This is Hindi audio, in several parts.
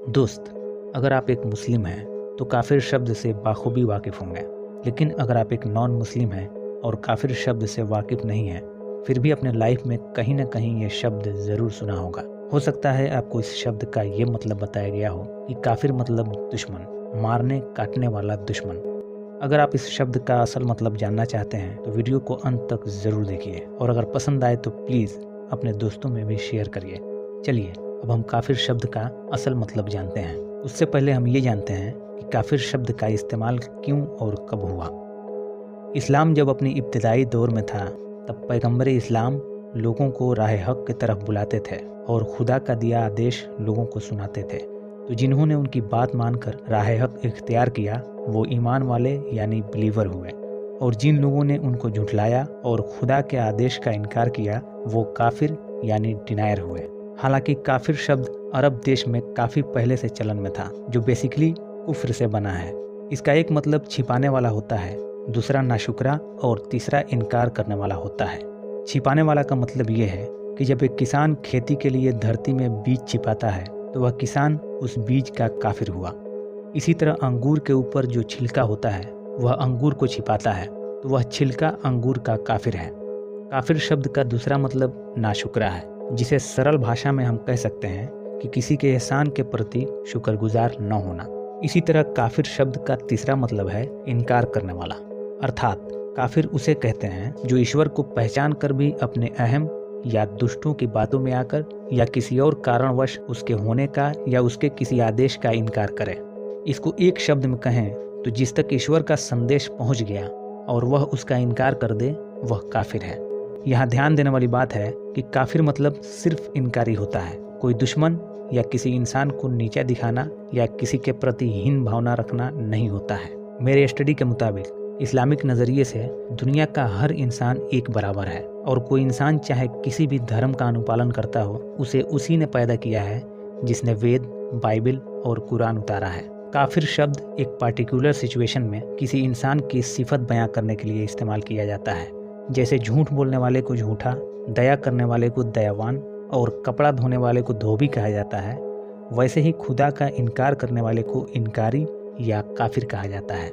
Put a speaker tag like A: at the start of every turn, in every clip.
A: दोस्त, अगर आप एक मुस्लिम हैं तो काफिर शब्द से बाखूबी वाकिफ़ होंगे। लेकिन अगर आप एक नॉन मुस्लिम हैं और काफिर शब्द से वाकिफ़ नहीं हैं, फिर भी अपने लाइफ में कहीं ना कहीं ये शब्द ज़रूर सुना होगा। हो सकता है आपको इस शब्द का ये मतलब बताया गया हो कि काफिर मतलब दुश्मन, मारने काटने वाला दुश्मन। अगर आप इस शब्द का असल मतलब जानना चाहते हैं तो वीडियो को अंत तक ज़रूर देखिए, और अगर पसंद आए तो प्लीज़ अपने दोस्तों में भी शेयर करिए। चलिए अब हम काफिर शब्द का असल मतलब जानते हैं। उससे पहले हम ये जानते हैं कि काफिर शब्द का इस्तेमाल क्यों और कब हुआ। इस्लाम जब अपनी इब्तिदाई दौर में था, तब पैगंबर इस्लाम लोगों को राह हक की तरफ बुलाते थे और खुदा का दिया आदेश लोगों को सुनाते थे। तो जिन्होंने उनकी बात मानकर राह हक इख्तियार किया वो ईमान वाले यानी बिलीवर हुए, और जिन लोगों ने उनको झुठलाया और खुदा के आदेश का इनकार किया वो काफिर यानी डिनायर हुए। हालांकि काफिर शब्द अरब देश में काफ़ी पहले से चलन में था, जो बेसिकली कुफ्र से बना है। इसका एक मतलब छिपाने वाला होता है, दूसरा नाशुक्रा और तीसरा इनकार करने वाला होता है। छिपाने वाला का मतलब ये है कि जब एक किसान खेती के लिए धरती में बीज छिपाता है तो वह किसान उस बीज का काफिर हुआ। इसी तरह अंगूर के ऊपर जो छिलका होता है वह अंगूर को छिपाता है, तो वह छिलका अंगूर का काफिर है। काफिर शब्द का दूसरा मतलब नाशुक्रा है, जिसे सरल भाषा में हम कह सकते हैं कि किसी के एहसान के प्रति शुक्रगुजार न होना। इसी तरह काफिर शब्द का तीसरा मतलब है इनकार करने वाला, अर्थात काफिर उसे कहते हैं जो ईश्वर को पहचान कर भी अपने अहम या दुष्टों की बातों में आकर या किसी और कारणवश उसके होने का या उसके किसी आदेश का इनकार करे। इसको एक शब्द में कहें तो जिस तक ईश्वर का संदेश पहुंच गया और वह उसका इनकार कर दे वह काफिर है। यहाँ ध्यान देने वाली बात है कि काफिर मतलब सिर्फ इनकारी होता है, कोई दुश्मन या किसी इंसान को नीचा दिखाना या किसी के प्रति हीन भावना रखना नहीं होता है। मेरे स्टडी के मुताबिक इस्लामिक नज़रिए से दुनिया का हर इंसान एक बराबर है, और कोई इंसान चाहे किसी भी धर्म का अनुपालन करता हो, उसे उसी ने पैदा किया है जिसने वेद, बाइबल और कुरान उतारा है। काफिर शब्द एक पार्टिकुलर सिचुएशन में किसी इंसान की सिफत बयां करने के लिए इस्तेमाल किया जाता है। जैसे झूठ बोलने वाले को झूठा, दया करने वाले को दयावान और कपड़ा धोने वाले को धोबी कहा जाता है, वैसे ही खुदा का इनकार करने वाले को इनकारी या काफिर कहा जाता है।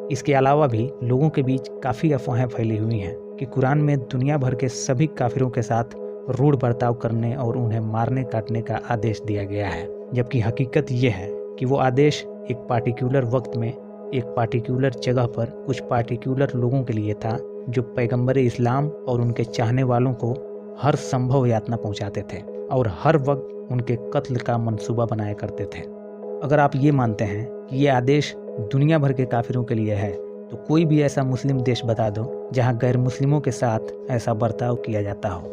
A: इसके अलावा भी लोगों के बीच काफ़ी अफवाहें फैली हुई हैं कि कुरान में दुनिया भर के सभी काफिरों के साथ रूढ़ बर्ताव करने और उन्हें मारने काटने का आदेश दिया गया है, जबकि हकीकत ये है कि वो आदेश एक पार्टिकुलर वक्त में एक पार्टिकुलर जगह पर कुछ पार्टिकुलर लोगों के लिए था, जो पैगंबर इस्लाम और उनके चाहने वालों को हर संभव यातना पहुंचाते थे और हर वक्त उनके कत्ल का मंसूबा बनाया करते थे। अगर आप ये मानते हैं कि ये आदेश दुनिया भर के काफिरों के लिए है, तो कोई भी ऐसा मुस्लिम देश बता दो जहां गैर मुस्लिमों के साथ ऐसा बर्ताव किया जाता हो।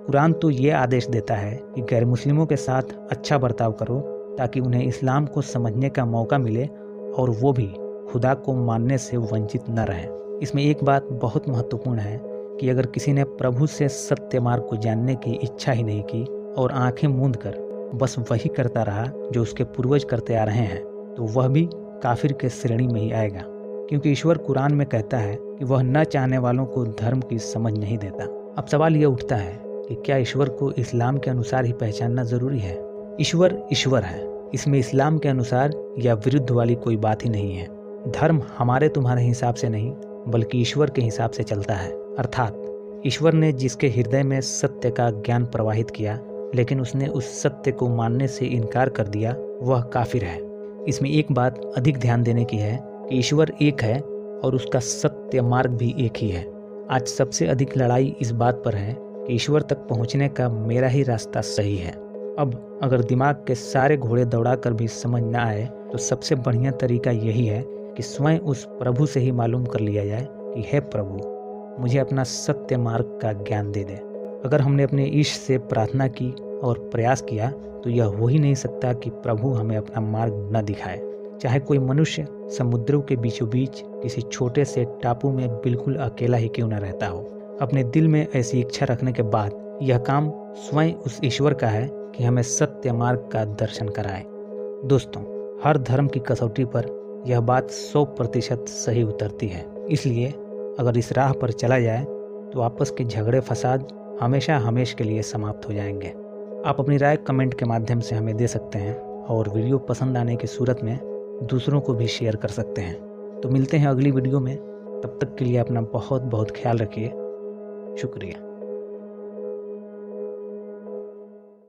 A: कुरान तो ये आदेश देता है कि गैर मुस्लिमों के साथ अच्छा बर्ताव करो ताकि उन्हें इस्लाम को समझने का मौका मिले और वो भी खुदा को मानने से वंचित न रहें। इसमें एक बात बहुत महत्वपूर्ण है कि अगर किसी ने प्रभु से सत्य मार्ग को जानने की इच्छा ही नहीं की और आंखें मूंद कर बस वही करता रहा जो उसके पूर्वज करते आ रहे हैं, तो वह भी काफिर के श्रेणी में ही आएगा, क्योंकि ईश्वर कुरान में कहता है कि वह न चाहने वालों को धर्म की समझ नहीं देता। अब सवाल यह उठता है कि क्या ईश्वर को इस्लाम के अनुसार ही पहचानना जरूरी है? ईश्वर ईश्वर है, इसमें इस्लाम के अनुसार या विरुद्ध वाली कोई बात ही नहीं है। धर्म हमारे तुम्हारे हिसाब से नहीं बल्कि ईश्वर के हिसाब से चलता है, अर्थात ईश्वर ने जिसके हृदय में सत्य का ज्ञान प्रवाहित किया लेकिन उसने उस सत्य को मानने से इनकार कर दिया, वह काफिर है। इसमें एक बात अधिक ध्यान देने की है कि ईश्वर एक है और उसका सत्य मार्ग भी एक ही है। आज सबसे अधिक लड़ाई इस बात पर है कि ईश्वर तक पहुंचने का मेरा ही रास्ता सही है। अब अगर दिमाग के सारे घोड़े दौड़ा कर भी समझ न आए तो सबसे बढ़िया तरीका यही है कि स्वयं उस प्रभु से ही मालूम कर लिया जाए कि हे प्रभु, मुझे अपना सत्य मार्ग का ज्ञान दे दे। अगर हमने अपने ईश से प्रार्थना की और प्रयास किया तो यह हो ही नहीं सकता कि प्रभु हमें अपना मार्ग न दिखाए। चाहे कोई मनुष्य समुद्रों के बीचों बीच किसी छोटे से टापू में बिल्कुल अकेला ही क्यों न रहता हो, अपने दिल में ऐसी इच्छा रखने के बाद यह काम स्वयं उस ईश्वर का है कि हमें सत्य मार्ग का दर्शन कराए। दोस्तों, हर धर्म की कसौटी पर यह बात 100% सही उतरती है। इसलिए अगर इस राह पर चला जाए तो आपस के झगड़े फसाद हमेशा हमेशा के लिए समाप्त हो जाएंगे। आप अपनी राय कमेंट के माध्यम से हमें दे सकते हैं। और वीडियो पसंद आने की सूरत में दूसरों को भी शेयर कर सकते हैं। तो मिलते हैं अगली वीडियो में, तब तक के लिए अपना बहुत बहुत ख्याल रखिए। शुक्रिया।